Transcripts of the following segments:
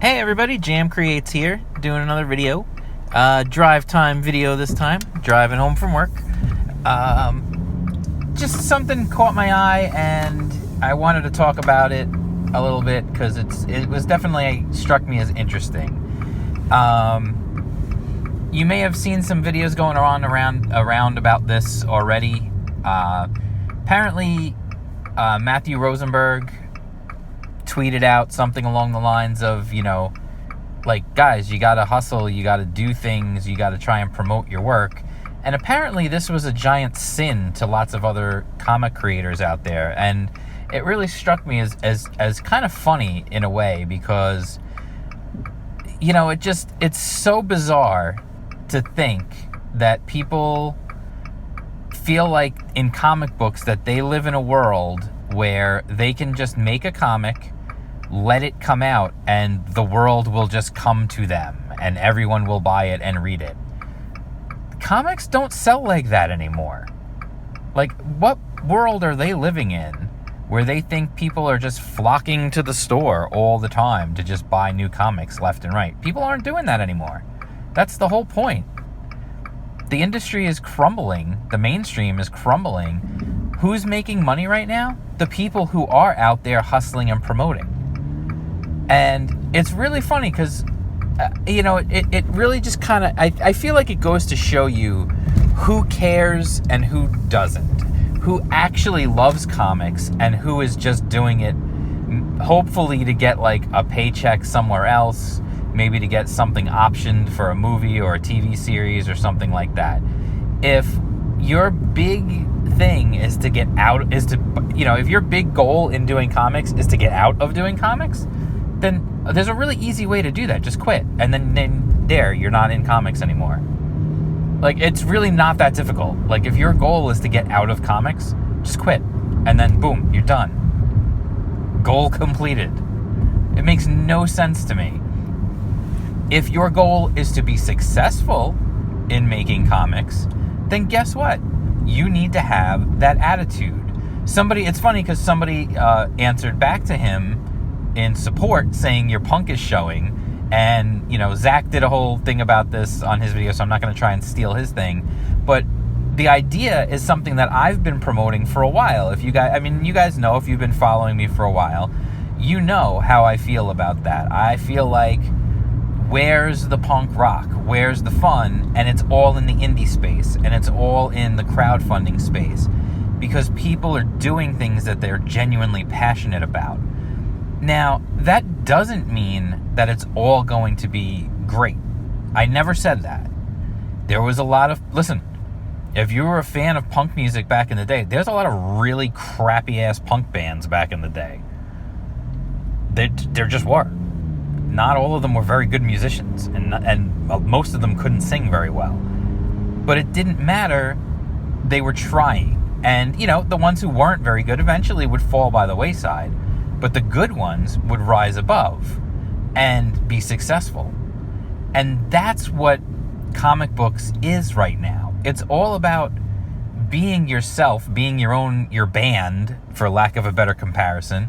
Hey everybody, Jam Creates here, doing another video. Drive time video this time, driving home from work. Just something caught my eye and I wanted to talk about it a little bit because it was definitely struck me as interesting. You may have seen some videos going around about this already. Apparently, Matthew Rosenberg tweeted out something along the lines of, like, guys, you gotta hustle, you gotta do things, you gotta try and promote your work. And apparently this was a giant sin to lots of other comic creators out there. And it really struck me as kind of funny in a way because, it's so bizarre to think that people feel like in comic books that they live in a world where they can just make a comic, let it come out, and the world will just come to them and everyone will buy it and read it. Comics don't sell like that anymore. Like, what world are they living in where they think people are just flocking to the store all the time to just buy new comics left and right? People aren't doing that anymore. That's the whole point. The industry is crumbling. The mainstream is crumbling. Who's making money right now? The people who are out there hustling and promoting. And it's really funny because, it really just kind of, I feel like it goes to show you who cares and who doesn't. Who actually loves comics and who is just doing it hopefully to get like a paycheck somewhere else, maybe to get something optioned for a movie or a TV series or something like that. If your big thing is to get out, if your big goal in doing comics is to get out of doing comics, then there's a really easy way to do that. Just quit. And then you're not in comics anymore. Like, it's really not that difficult. Like, if your goal is to get out of comics, just quit. And then, boom, you're done. Goal completed. It makes no sense to me. If your goal is to be successful in making comics, then guess what? You need to have that attitude. It's funny because somebody answered back to him in support saying your punk is showing. And, Zach did a whole thing about this on his video, so I'm not going to try and steal his thing. But the idea is something that I've been promoting for a while. You guys know, if you've been following me for a while, you know how I feel about that. I feel like, where's the punk rock? Where's the fun? And it's all in the indie space, and it's all in the crowdfunding space, because people are doing things that they're genuinely passionate about. Now, that doesn't mean that it's all going to be great. I never said that. There was a lot of... Listen, if you were a fan of punk music back in the day, there's a lot of really crappy-ass punk bands back in the day. There just were. Not all of them were very good musicians, and most of them couldn't sing very well. But it didn't matter. They were trying. And, the ones who weren't very good eventually would fall by the wayside. But the good ones would rise above and be successful. And that's what comic books is right now. It's all about being yourself, being your band, for lack of a better comparison.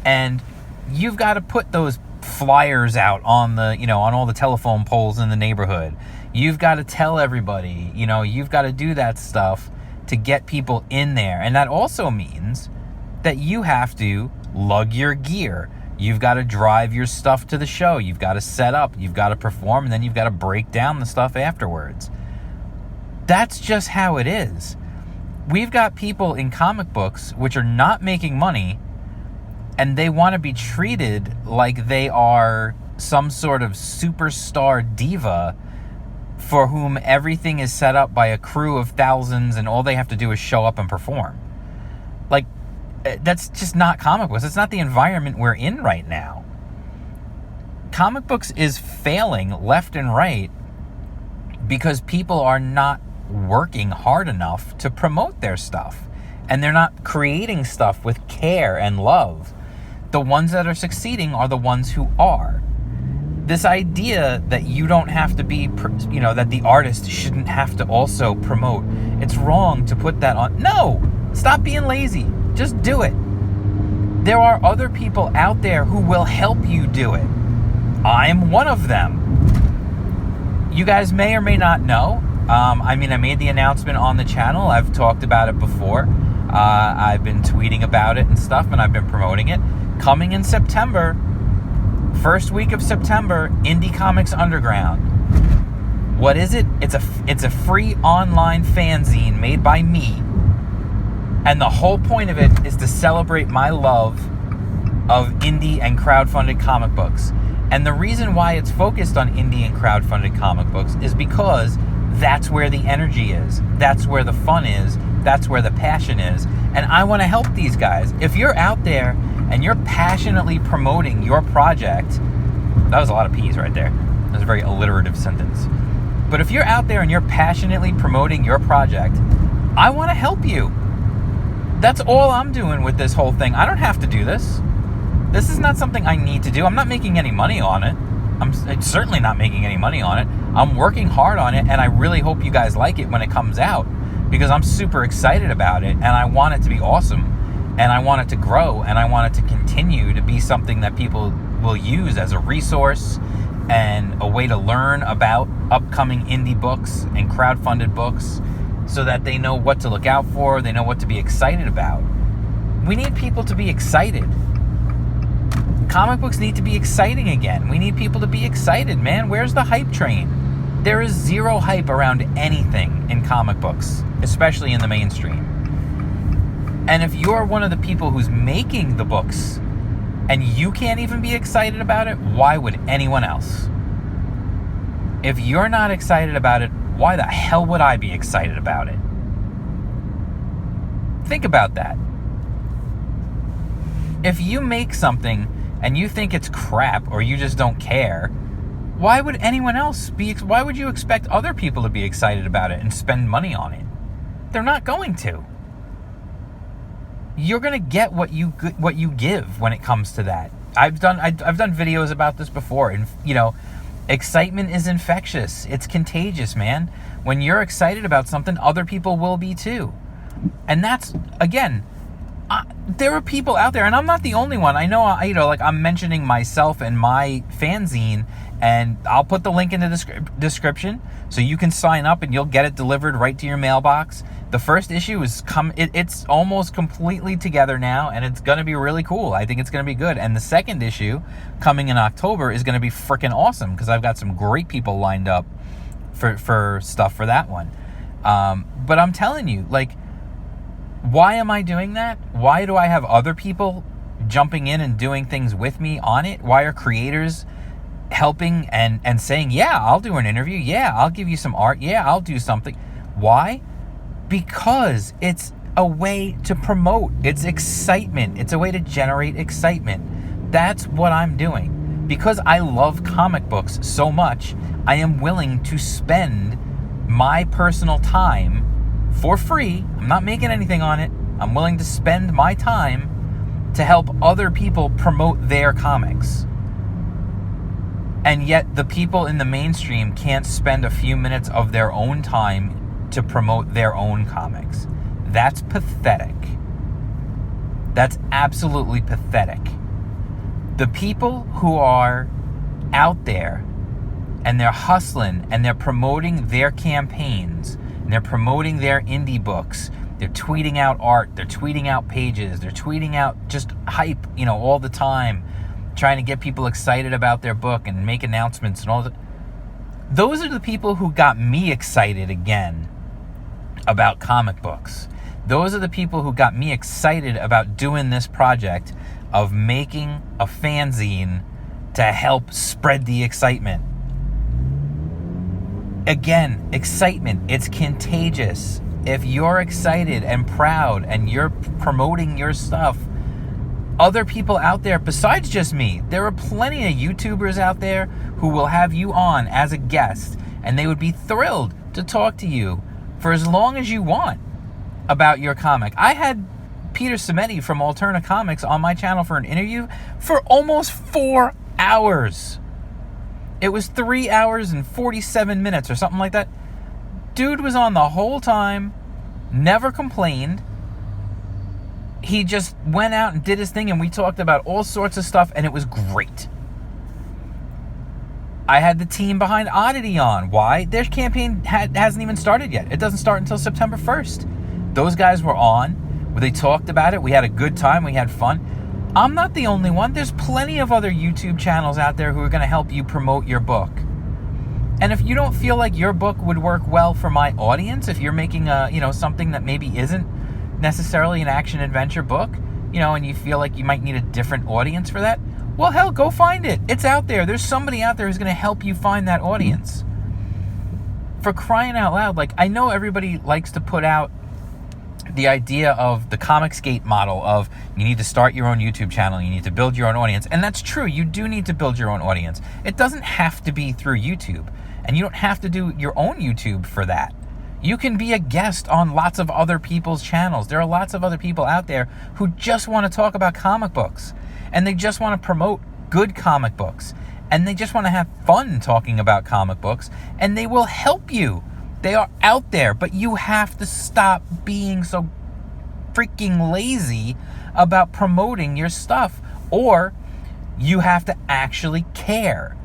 And you've got to put those flyers out on on all the telephone poles in the neighborhood. You've got to tell everybody, you've got to do that stuff to get people in there. And that also means that you have to lug your gear. You've got to drive your stuff to the show. You've got to set up. You've got to perform. And then you've got to break down the stuff afterwards. That's just how it is. We've got people in comic books which are not making money, and they want to be treated like they are some sort of superstar diva for whom everything is set up by a crew of thousands and all they have to do is show up and perform. Like, that's just not comic books. It's not the environment we're in right now. Comic books is failing left and right because people are not working hard enough to promote their stuff. And they're not creating stuff with care and love. The ones that are succeeding are the ones who are. This idea that you don't have to be, that the artist shouldn't have to also promote. It's wrong to put that on. No! Stop being lazy. Just do it. There are other people out there who will help you do it. am one of them. You guys may or may not know. I made the announcement on the channel. I've talked about it before. I've been tweeting about it and stuff, and I've been promoting it. Coming in September, first week of September, Indie Comics Underground. What is it? It's a free online fanzine made by me. And the whole point of it is to celebrate my love of indie and crowdfunded comic books. And the reason why it's focused on indie and crowdfunded comic books is because that's where the energy is. That's where the fun is. That's where the passion is. And I want to help these guys. If you're out there and you're passionately promoting your project, that was a lot of P's right there. That was a very alliterative sentence. But if you're out there and you're passionately promoting your project, I want to help you. That's all I'm doing with this whole thing. I don't have to do this. This is not something I need to do. I'm not making any money on it. I'm certainly not making any money on it. I'm working hard on it, and I really hope you guys like it when it comes out, because I'm super excited about it, and I want it to be awesome, and I want it to grow, and I want it to continue to be something that people will use as a resource and a way to learn about upcoming indie books and crowdfunded books, so that they know what to look out for, they know what to be excited about. We need people to be excited. Comic books need to be exciting again. We need people to be excited, man. Where's the hype train? There is zero hype around anything in comic books, especially in the mainstream. And if you're one of the people who's making the books and you can't even be excited about it, why would anyone else? If you're not excited about it, why the hell would I be excited about it? Think about that. If you make something and you think it's crap or you just don't care, why would anyone else be? Why would you expect other people to be excited about it and spend money on it? They're not going to. You're going to get what you give when it comes to that. I've done videos about this before, and excitement is infectious. It's contagious, man. When you're excited about something, other people will be too. And that's, again, there are people out there, and I'm not the only one. I know, I'm mentioning myself and my fanzine, and I'll put the link in the description so you can sign up and you'll get it delivered right to your mailbox. The first issue is it's almost completely together now, and it's going to be really cool. I think it's going to be good. And the second issue, coming in October, is going to be freaking awesome, because I've got some great people lined up for stuff for that one. But I'm telling you, why am I doing that? Why do I have other people jumping in and doing things with me on it? Why are creators helping and saying, yeah, I'll do an interview. Yeah, I'll give you some art. Yeah, I'll do something. Why? Because it's a way to promote. It's excitement. It's a way to generate excitement. That's what I'm doing. Because I love comic books so much, I am willing to spend my personal time for free. I'm not making anything on it. I'm willing to spend my time to help other people promote their comics. And yet the people in the mainstream can't spend a few minutes of their own time to promote their own comics. That's pathetic. That's absolutely pathetic. The people who are out there and they're hustling and they're promoting their campaigns, and they're promoting their indie books. They're tweeting out art. They're tweeting out pages. They're tweeting out just hype, all the time, trying to get people excited about their book and make announcements and all that. Those are the people who got me excited again about comic books. Those are the people who got me excited about doing this project of making a fanzine to help spread the excitement. Again, excitement, it's contagious. If you're excited and proud and you're promoting your stuff, other people out there besides just me, there are plenty of YouTubers out there who will have you on as a guest, and they would be thrilled to talk to you for as long as you want about your comic. I had Peter Cimetti from Alterna Comics on my channel for an interview for almost 4 hours. It was 3 hours and 47 minutes or something like that. Dude was on the whole time, never complained. He just went out and did his thing, and we talked about all sorts of stuff, and it was great. I had the team behind Oddity on. Why? Their campaign hasn't even started yet. It doesn't start until September 1st. Those guys were on. They talked about it. We had a good time. We had fun. I'm not the only one. There's plenty of other YouTube channels out there who are going to help you promote your book. And if you don't feel like your book would work well for my audience, if you're making something that maybe isn't necessarily an action-adventure book, and you feel like you might need a different audience for that, well, hell, go find it. It's out there. There's somebody out there who's going to help you find that audience. For crying out loud, I know everybody likes to put out the idea of the Comicsgate model of you need to start your own YouTube channel, you need to build your own audience. And that's true. You do need to build your own audience. It doesn't have to be through YouTube. And you don't have to do your own YouTube for that. You can be a guest on lots of other people's channels. There are lots of other people out there who just want to talk about comic books. And they just want to promote good comic books. And they just want to have fun talking about comic books. And they will help you. They are out there. But you have to stop being so freaking lazy about promoting your stuff. Or you have to actually care.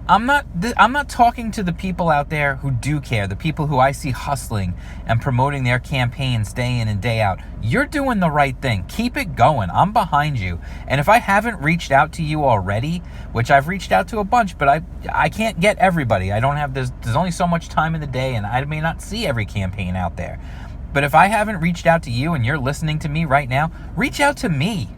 I'm not talking to the people out there who do care, the people who I see hustling and promoting their campaigns day in and day out. You're doing the right thing. Keep it going. I'm behind you. And if I haven't reached out to you already, which I've reached out to a bunch, but I can't get everybody. There's only so much time in the day, and I may not see every campaign out there. But if I haven't reached out to you and you're listening to me right now, reach out to me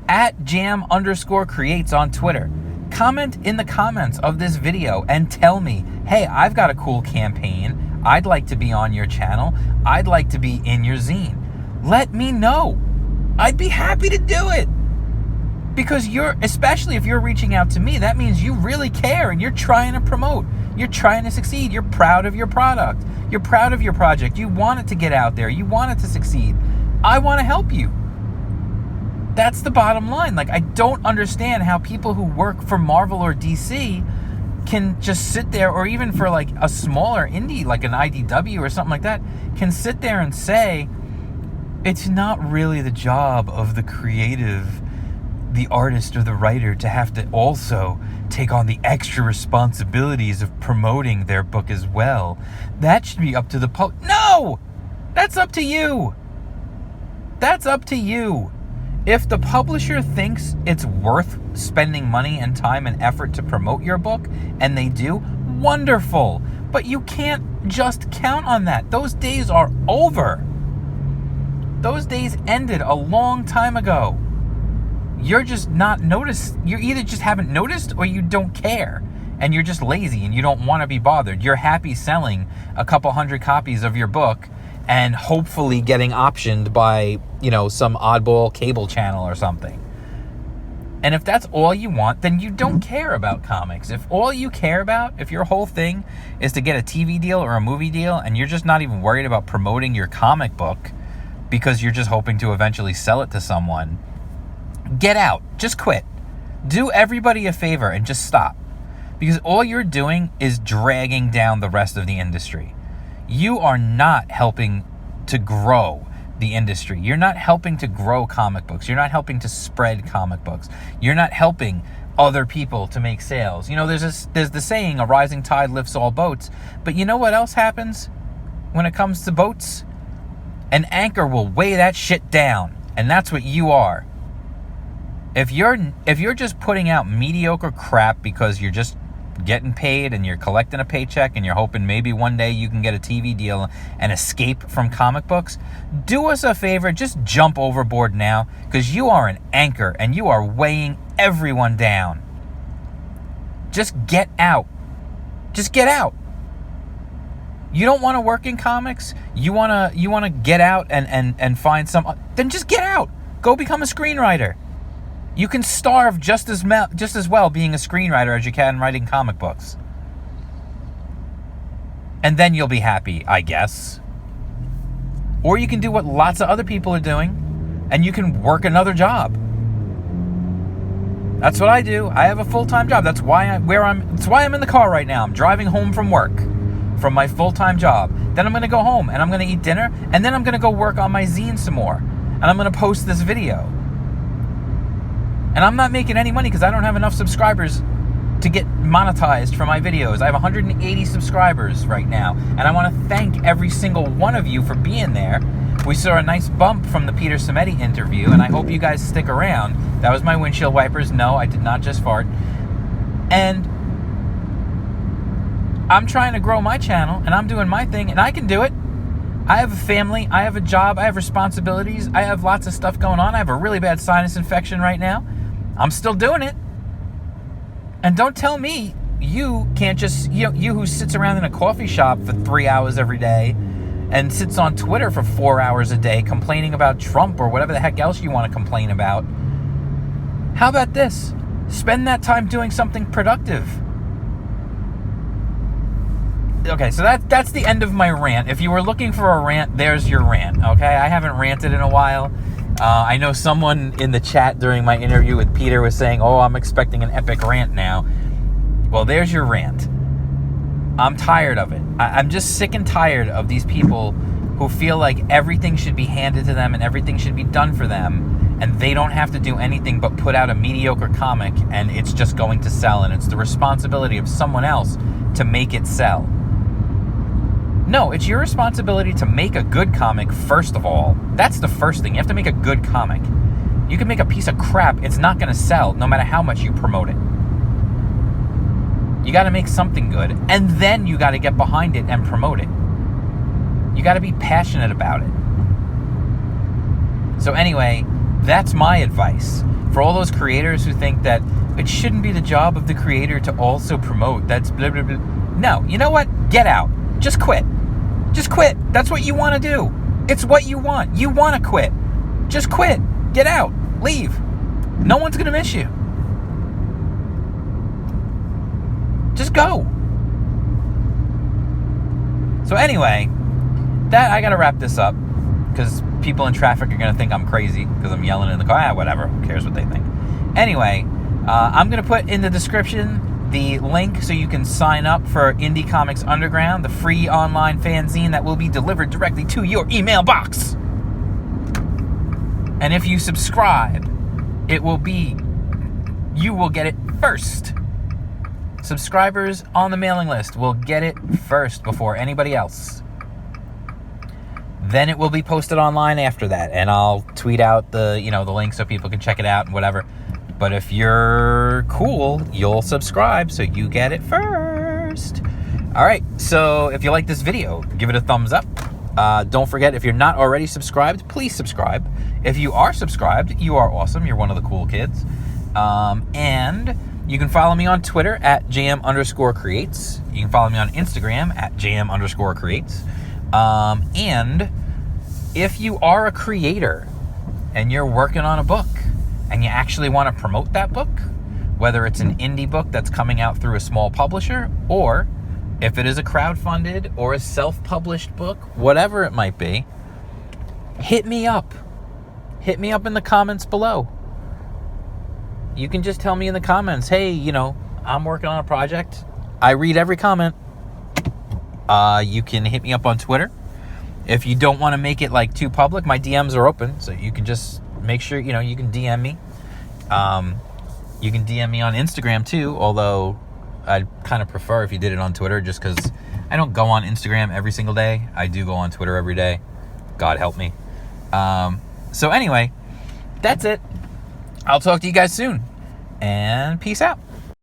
at @jam_creates on Twitter. Comment in the comments of this video and tell me, hey, I've got a cool campaign. I'd like to be on your channel. I'd like to be in your zine. Let me know. I'd be happy to do it. Because especially if you're reaching out to me, that means you really care and you're trying to promote. You're trying to succeed. You're proud of your product. You're proud of your project. You want it to get out there. You want it to succeed. I want to help you. That's the bottom line. I don't understand how people who work for Marvel or DC can just sit there, or even for a smaller indie, like an IDW or something like that, can sit there and say, it's not really the job of the creative, the artist or the writer to have to also take on the extra responsibilities of promoting their book as well. That should be up to the public. No! That's up to you. That's up to you. If the publisher thinks it's worth spending money and time and effort to promote your book, and they do, wonderful. But you can't just count on that. Those days are over. Those days ended a long time ago. You're just not noticed. You either just haven't noticed or you don't care. And you're just lazy and you don't want to be bothered. You're happy selling a couple hundred copies of your book and hopefully getting optioned by, some oddball cable channel or something. And if that's all you want, then you don't care about comics. If all you care about, if your whole thing is to get a TV deal or a movie deal, and you're just not even worried about promoting your comic book because you're just hoping to eventually sell it to someone, get out. Just quit. Do everybody a favor and just stop. Because all you're doing is dragging down the rest of the industry. You are not helping to grow the industry. You're not helping to grow comic books. You're not helping to spread comic books. You're not helping other people to make sales. There's the saying, a rising tide lifts all boats. But you know what else happens when it comes to boats? An anchor will weigh that shit down. And that's what you are. If you're just putting out mediocre crap because you're just getting paid and you're collecting a paycheck and you're hoping maybe one day you can get a TV deal and escape from comic books, do us a favor, just jump overboard now, because you are an anchor and you are weighing everyone down. Just get out. Just get out. You don't want to work in comics? You want to get out and find some, then just get out. Go become a screenwriter. You can starve just as well being a screenwriter as you can writing comic books. And then you'll be happy, I guess. Or you can do what lots of other people are doing, and you can work another job. That's what I do. I have a full-time job. That's why I'm in the car right now. I'm driving home from work, from my full-time job. Then I'm going to go home, and I'm going to eat dinner, and then I'm going to go work on my zine some more. And I'm going to post this video. And I'm not making any money because I don't have enough subscribers to get monetized for my videos. I have 180 subscribers right now, and I want to thank every single one of you for being there. We saw a nice bump from the Peter Cimetti interview, and I hope you guys stick around. That was my windshield wipers. No, I did not just fart. And I'm trying to grow my channel, and I'm doing my thing, and I can do it. I have a family, I have a job, I have responsibilities, I have lots of stuff going on. I have a really bad sinus infection right now. I'm still doing it. And don't tell me you can't just, you who sits around in a coffee shop for 3 hours every day and sits on Twitter for 4 hours a day complaining about Trump or whatever the heck else you want to complain about. How about this? Spend that time doing something productive. Okay, so that's the end of my rant. If you were looking for a rant, there's your rant, okay? I haven't ranted in a while. I know someone in the chat during my interview with Peter was saying, oh, I'm expecting an epic rant now. Well, there's your rant. I'm tired of it. I'm just sick and tired of these people who feel like everything should be handed to them and everything should be done for them, and they don't have to do anything but put out a mediocre comic, and it's just going to sell, and it's the responsibility of someone else to make it sell. No, it's your responsibility to make a good comic, first of all. That's the first thing. You have to make a good comic. You can make a piece of crap. It's not going to sell, no matter how much you promote it. You got to make something good, and then you got to get behind it and promote it. You got to be passionate about it. So anyway, that's my advice. For all those creators who think that it shouldn't be the job of the creator to also promote, that's blah, blah, blah. No, you know what? Get out. Just quit. Just quit. That's what you want to do. It's what you want. You want to quit. Just quit. Get out. Leave. No one's going to miss you. Just go. So anyway, I got to wrap this up because people in traffic are going to think I'm crazy because I'm yelling in the car. Whatever. Who cares what they think? Anyway, I'm going to put in the description the link so you can sign up for Indie Comics Underground, the free online fanzine that will be delivered directly to your email box. And if you subscribe, you will get it first. Subscribers on the mailing list will get it first before anybody else. Then it will be posted online after that, and I'll tweet out the link so people can check it out and whatever. But if you're cool, you'll subscribe so you get it first. All right, so if you like this video, give it a thumbs up. Don't forget, if you're not already subscribed, please subscribe. If you are subscribed, you are awesome. You're one of the cool kids. And you can follow me on Twitter at jm_creates. You can follow me on Instagram at jm_creates. And if you are a creator and you're working on a book, and you actually want to promote that book, whether it's an indie book that's coming out through a small publisher, or if it is a crowdfunded or a self-published book, whatever it might be, hit me up. Hit me up in the comments below. You can just tell me in the comments, hey, I'm working on a project. I read every comment. You can hit me up on Twitter. If you don't want to make it too public, my DMs are open, so you can just make sure, you can DM me. You can DM me on Instagram too, although I'd kind of prefer if you did it on Twitter just because I don't go on Instagram every single day. I do go on Twitter every day. God help me. So anyway, that's it. I'll talk to you guys soon, and peace out.